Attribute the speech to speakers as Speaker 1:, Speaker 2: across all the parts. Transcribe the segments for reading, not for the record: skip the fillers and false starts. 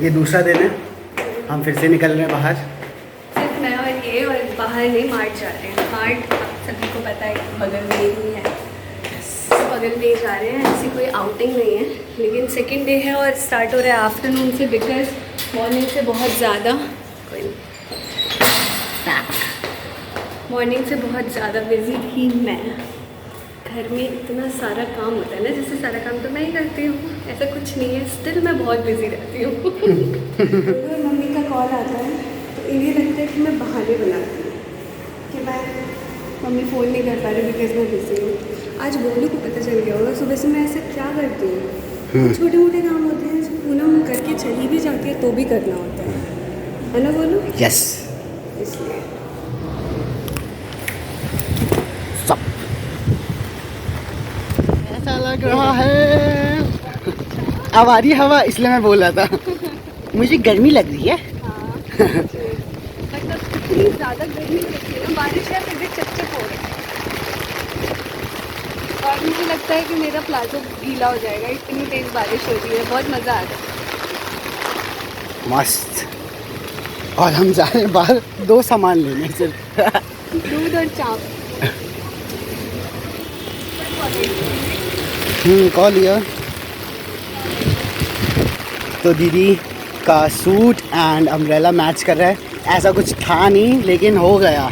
Speaker 1: ये दूसरा दिन है, हम फिर से निकल रहे हैं बाहर।
Speaker 2: सिर्फ मैं और ये, और बाहर नहीं, मार्ट जा रहे हैं। मार्ट सभी को पता है बगल में ही है, बगल में ही जा रहे हैं। ऐसी कोई आउटिंग नहीं है, लेकिन सेकेंड डे है और स्टार्ट हो रहा है आफ्टरनून से, बिकॉज मॉर्निंग से बहुत ज़्यादा बिजी थी मैं। घर में इतना सारा काम होता है ना, जैसे सारा काम तो मैं ही करती हूँ, ऐसा कुछ नहीं है। स्टिल मैं बहुत बिजी रहती हूँ। तो मम्मी का कॉल आता है तो इन्हें लगता है कि मैं बहाने बनाती हूँ कि मैं मम्मी फ़ोन नहीं कर पा रही बिकॉज मैं बिजी हूँ। आज बोलू को पता चल गया होगा सुबह से मैं ऐसा क्या करती हूँ। छोटे मोटे काम होते हैं जो पूनम करके चली भी जाती है तो भी करना होता है ना बोलू?
Speaker 1: यस।
Speaker 2: इसलिए
Speaker 1: ऐसा लग रहा है अब आ रही है हवा, इसलिए मैं बोल रहा था मुझे गर्मी लग रही है।
Speaker 2: हाँ, मतलब इतनी ज़्यादा गर्मी लगती है ना, बारिश है फिर भी चपचप हो रही है। और मुझे लगता है कि मेरा प्लाजो गीला हो जाएगा, इतनी तेज़ बारिश हो रही है। बहुत मज़ा आ रहा है।
Speaker 1: मस्त। और हम जा रहे हैं बाहर 2 सामान लेने सिर्फ
Speaker 2: दूध और चाप।
Speaker 1: कॉल लिया तो दीदी का सूट एंड अम्ब्रेला मैच कर रहा है। ऐसा कुछ था नहीं लेकिन हो गया।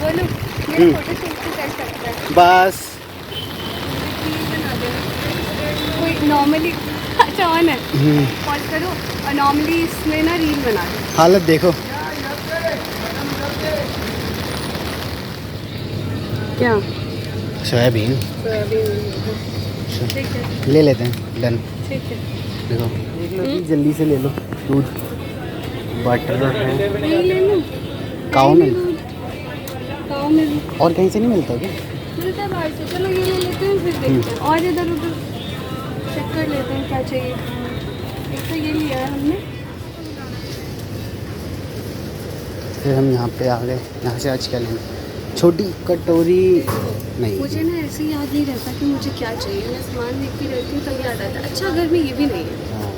Speaker 2: बोलो मेरा फोटो शूट भी कर सकता है
Speaker 1: बस
Speaker 2: कोई नॉर्मली। अच्छा ऑन है, कॉल करो और नॉर्मली इसमें ना रील बना दो।
Speaker 1: हालत देखो
Speaker 2: क्या
Speaker 1: सोयाबीन
Speaker 2: ठीक है,
Speaker 1: ले लेते हैं, डन।
Speaker 2: ठीक है।
Speaker 1: देखो देख लो जी, जल्दी से ले लो। दूध, बटर है,
Speaker 2: ये ले लो।
Speaker 1: काऊ मिल्क।
Speaker 2: काऊ मिल्क
Speaker 1: और कहीं से नहीं मिलता क्या?
Speaker 2: मिलता है बाहर से। चलो ये ले लेते हैं, फिर देखते हैं और इधर उधर चेक कर लेते हैं क्या चाहिए। एक तो ये लिया है हमने।
Speaker 1: फिर हम यहाँ पे आ गए। यहाँ से आज क्या लेंगे? छोटी कटोरी नहीं।
Speaker 2: मुझे ना ऐसे याद नहीं रहता कि मुझे क्या चाहिए। मैं सामान देखती रहती हूँ तब याद आता है। अच्छा घर में ये भी नहीं है।
Speaker 1: हाँ।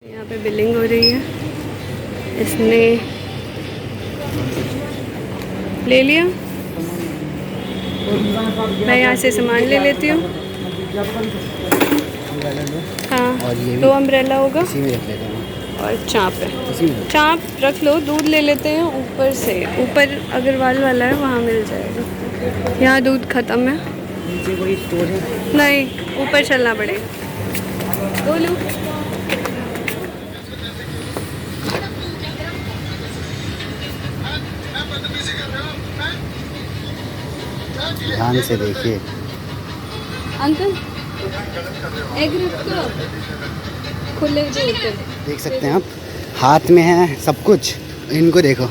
Speaker 2: यहाँ पे बिलिंग हो रही है, इसने ले लिया। मैं यहाँ से सामान ले लेती हूँ। हाँ,
Speaker 1: और ये भी
Speaker 2: 2 अम्ब्रेला होगा
Speaker 1: इसी में रख लेते हैं।
Speaker 2: और चाप है।
Speaker 1: इसी में
Speaker 2: चाप रख लो। दूध ले लेते हैं ऊपर से, ऊपर अग्रवाल वाला है वहाँ मिल जाएगा। यहाँ दूध ख़त्म है।
Speaker 1: नीचे कोई स्टोर है?
Speaker 2: नहीं, ऊपर चलना पड़ेगा। बोलो
Speaker 1: ध्यान से देखिए
Speaker 2: अंकल, एग रख दो खुले जो होते हैं।
Speaker 1: देख सकते हैं आप, हाथ में है सब कुछ। इनको देखो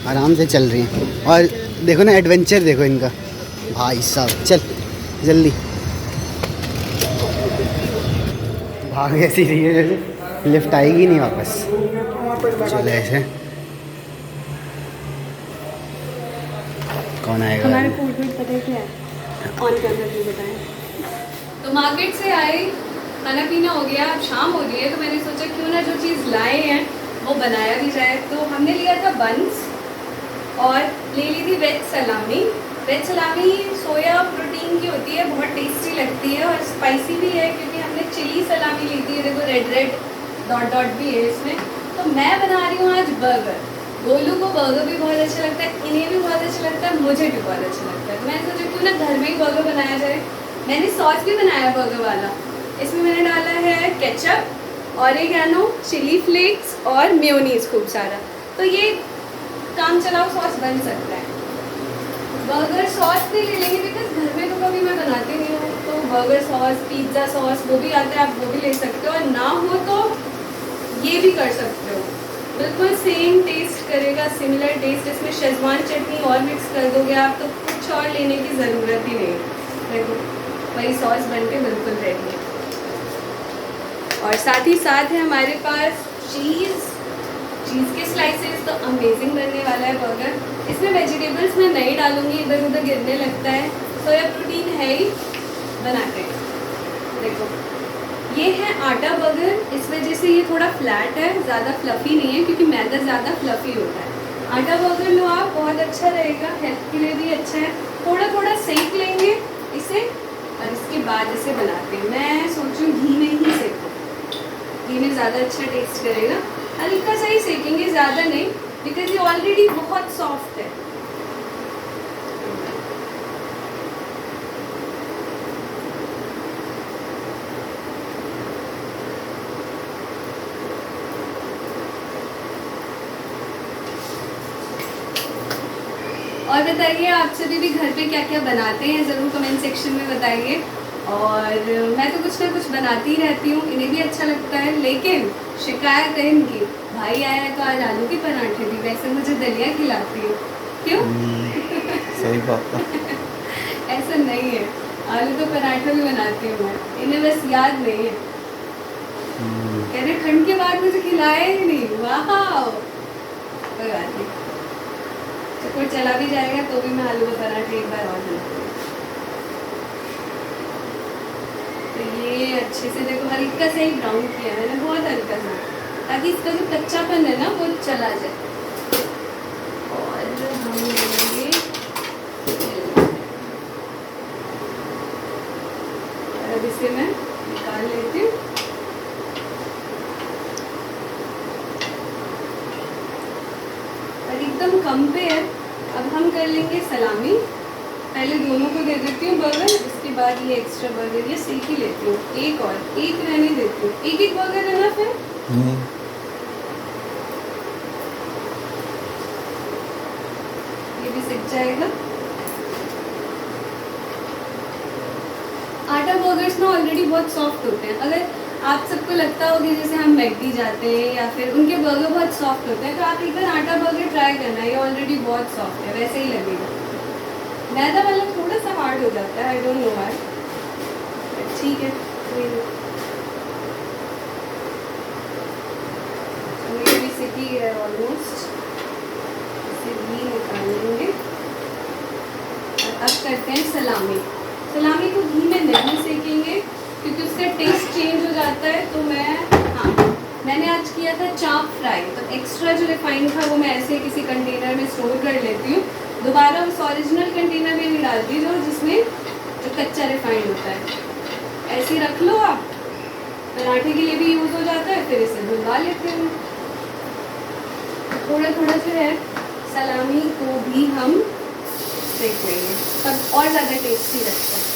Speaker 1: आराम से चल रही हैं। और देखो ना एडवेंचर देखो इनका, भाई साहब। चल जल्दी भाग ऐसी रही है जैसे लिफ्ट आएगी नहीं वापस। चलो ऐसे कौन आएगा?
Speaker 2: हमारे फूड में पता है क्या है? ऑन कैमरा भी बताएं। तो मार्केट से आए, खाना पीना हो गया, अब शाम हो रही है, तो मैंने सोचा क्यों ना जो चीज़ लाए हैं वो बनाया भी जाए। तो हमने लिया था बंस और ले ली थी वेज सलामी। वेज सलामी सोया प्रोटीन की होती है, बहुत टेस्टी लगती है और स्पाइसी भी है, क्योंकि हमने चिली सलामी ली थी। देखो रेड रेड डॉट डॉट भी है इसमें। तो मैं बना रही हूँ आज बर्गर। गोलू को बर्गर भी बहुत अच्छा लगता है, इन्हें भी बहुत अच्छा लगता है, मुझे भी बहुत अच्छा लगता है। मैं सोचा क्यों ना घर में ही बर्गर बनाया जाए। मैंने सॉस भी बनाया बर्गर वाला। इसमें मैंने डाला है केचप, ऑरिगेनो, चिली फ्लेक्स और मेयोनीज खूब सारा। तो ये काम चलाओ सॉस बन सकता है। बर्गर सॉस भी ले लेंगे बिकॉज घर में तो कभी मैं बनाती नहीं हूँ। तो बर्गर सॉस, पिज़्ज़ा सॉस वो भी आता है, आप वो भी ले सकते हो। और ना हो तो ये भी कर सकते हो, बिल्कुल सेम टेस्ट करेगा, सिमिलर टेस्ट। इसमें शेजवान चटनी और मिक्स कर दोगे आप तो कुछ और लेने की ज़रूरत ही नहीं। देखो वही सॉस बन के बिल्कुल रेडी है। और साथ ही साथ है हमारे पास चीज़ के स्लाइसेस। तो अमेजिंग बनने वाला है बर्गर। इसमें वेजिटेबल्स मैं नहीं डालूंगी, इधर उधर गिरने लगता है। सोया प्रोटीन है ही, बनाते हैं। देखो ये है आटा बर्गर, इस वजह से ये थोड़ा फ्लैट है, ज़्यादा फ्लफ़ी नहीं है क्योंकि मैदा ज़्यादा फ्लफ़ी होता है। आटा बर्गर लो आप, बहुत अच्छा रहेगा, हेल्थ के लिए भी अच्छा है। थोड़ा थोड़ा सेक लेंगे इसे और इसके बाद इसे बनाते हैं। मैं सोचूं घी में ही सेकूं, घी में ज़्यादा अच्छा टेस्ट करेगा। हल्का सा ही सेकेंगे, ज़्यादा नहीं, बिकॉज ये ऑलरेडी बहुत सॉफ्ट है। और बताइए आप सभी भी घर पे क्या क्या बनाते हैं, ज़रूर कमेंट सेक्शन में बताइए। और मैं तो कुछ ना कुछ बनाती ही रहती हूँ, इन्हें भी अच्छा लगता है। लेकिन शिकायत है इनकी, भाई आया है तो आज आलू के पराठे भी, वैसे मुझे दलिया खिलाती है, क्यों?
Speaker 1: सही बात है।
Speaker 2: ऐसा नहीं है, आलू का पराठा भी बनाती हूँ मैं, इन्हें बस याद नहीं है। कह रहे ठंड के बाद मुझे खिलाया ही नहीं, वाह। कोई बात नहीं, चक्कर चला भी जाएगा तो भी मैं आलू का पराठा एक बार और बनाती हूँ। तो ये अच्छे से देखो हल्का सा ही ब्राउन किया मैंने, बहुत हल्का सा, ताकि इसका जो कच्चापन है ना वो चला जाए। और हम लेंगे और अब इसे मैं निकाल लेती हूँ। और एकदम कम पे है। अब हम कर लेंगे सलामी, पहले दोनों को दे देती हूँ बर्गर, इसके बाद ये एक्स्ट्रा बर्गर ये सेक ही लेती हूँ, एक और एक रहने देती हूँ, एक एक बर्गर है ना फिर। ये भी सिक जाएगा। आटा बर्गर्स ना ऑलरेडी बहुत सॉफ्ट होते हैं। अगर आप सबको लगता होगा जैसे हम मैकडी जाते हैं या फिर उनके बर्गर बहुत सॉफ्ट होते हैं, तो आप एक बार आटा बर्गर ट्राई करना, ये ऑलरेडी बहुत सॉफ्ट है, वैसे ही लगेगा। मैदा वाला थोड़ा सा हार्ड हो जाता है, आई डोंट नो व्हाई, ठीक है। मेरे भी सिकी है ऑलमोस्ट, इसे भी निकाल लेंगे। और अब करते हैं सलामी। सलामी को घी में नहीं सेकेंगे क्योंकि उसका टेस्ट चेंज हो जाता है। तो मैंने आज किया था चाप फ्राई, तो एक्स्ट्रा जो रिफाइंड था वो मैं ऐसे किसी कंटेनर में स्टोर कर लेती हूँ। दोबारा उस ओरिजिनल कंटेनर में नहीं डालती जो जिसमें जो कच्चा रिफाइंड होता है, ऐसे रख लो आप, पराठे के लिए भी यूज़ हो जाता है। फिर इसे भुना लेते हैं थोड़ा थोड़ा, जो है सलामी को भी हम सेक लेंगे, तब और ज़्यादा टेस्टी लगता है।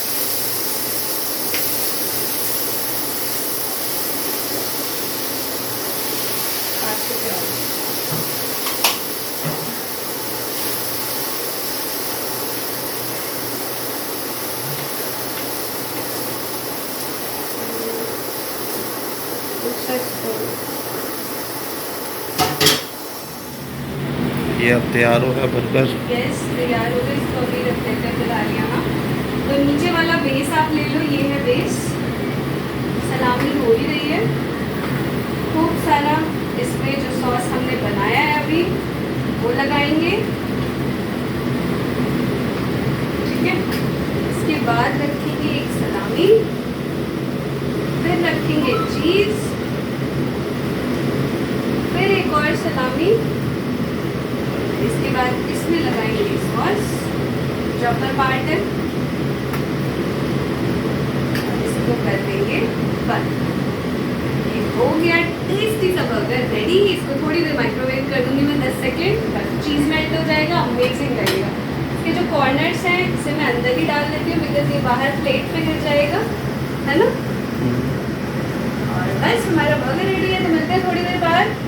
Speaker 3: ये अब तैयार हो गया बर्गर।
Speaker 2: यस तैयार हो गया, इसको अभी रख देते हैं डालियाँ। तो नीचे वाला बेस आप ले लो, ये है बेस। सलामी हो ही रही है खूब सारा, इसमें जो सॉस हमने बनाया है अभी वो लगाएंगे, ठीक है। इसके बाद रखेंगे एक सलामी, फिर रखेंगे चीज़, फिर एक और सलामी, इसके बाद इसमें लगाएंगे सॉस जो अपर पार्ट है, इसको कर देंगे बंद। ये हो गया टेस्टी सा बर्गर रेडी। इसको थोड़ी देर माइक्रोवेव कर दूंगी मैं 10 सेकेंड, बस चीज़ मेल्ट हो जाएगा, अमेजिंग लगेगा। इसके जो कॉर्नर्स हैं इसे मैं अंदर ही डाल देती हूँ बिकॉज ये बाहर प्लेट पे गिर जाएगा, है ना। और बस हमारा बर्गर रेडी है, तो मिलते हैं थोड़ी देर बाद।